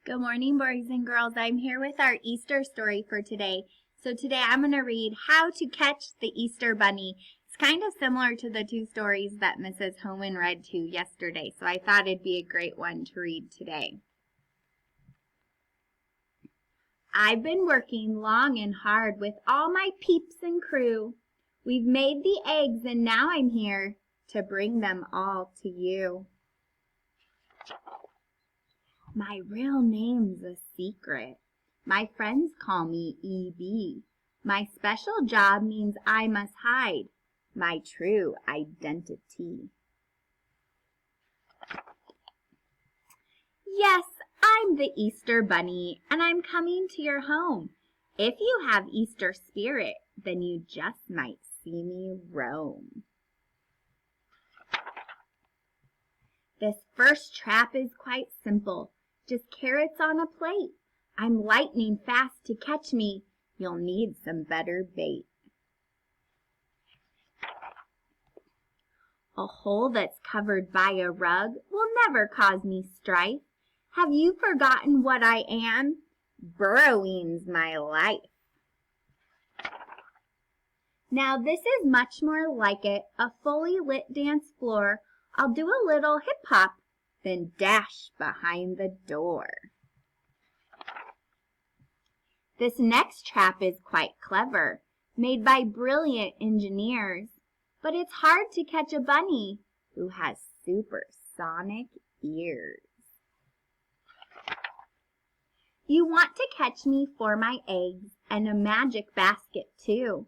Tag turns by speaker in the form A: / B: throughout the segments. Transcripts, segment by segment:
A: Good morning, boys and girls. I'm here with our Easter story for today. So today I'm going to read How to Catch the Easter Bunny. It's kind of similar to the two stories that Mrs. Homan read to yesterday, so I thought it'd be a great one to read today. I've been working long and hard with all my peeps and crew. We've made the eggs and now I'm here to bring them all to you. My real name's a secret. My friends call me E.B. My special job means I must hide my true identity. Yes, I'm the Easter Bunny, and I'm coming to your home. If you have Easter spirit, then you just might see me roam. This first trap is quite simple. Just carrots on a plate. I'm lightning fast to catch me. You'll need some better bait. A hole that's covered by a rug will never cause me strife. Have you forgotten what I am? Burrowing's my life. Now this is much more like it, a fully lit dance floor. I'll do a little hip-hop, then dash behind the door. This next trap is quite clever, made by brilliant engineers, but it's hard to catch a bunny who has supersonic ears. You want to catch me for my eggs and a magic basket too,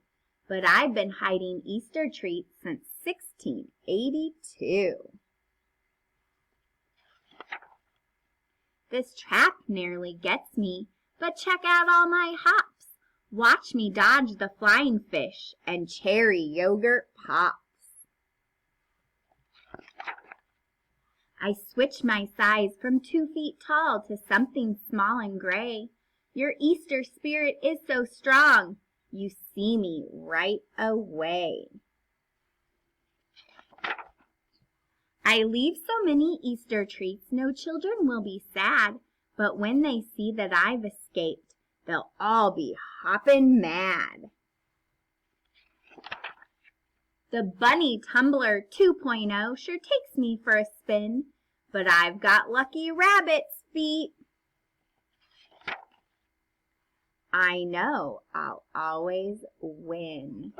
A: but I've been hiding Easter treats since 1682. This trap nearly gets me, but check out all my hops. Watch me dodge the flying fish and cherry yogurt pops. I switch my size from 2 feet tall to something small and gray. Your Easter spirit is so strong, you see me right away. I leave so many Easter treats, no children will be sad, but when they see that I've escaped, they'll all be hoppin' mad. The Bunny Tumbler 2.0 sure takes me for a spin, but I've got Lucky Rabbit's feet. I know I'll always win.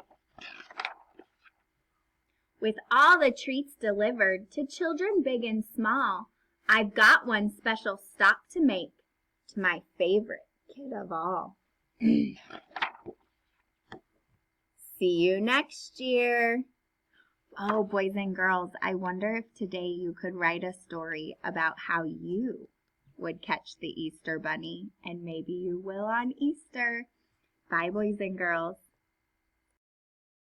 A: With all the treats delivered to children big and small, I've got one special stop to make to my favorite kid of all. See you next year. Oh, boys and girls, I wonder if today you could write a story about how you would catch the Easter Bunny, and maybe you will on Easter. Bye, boys and girls.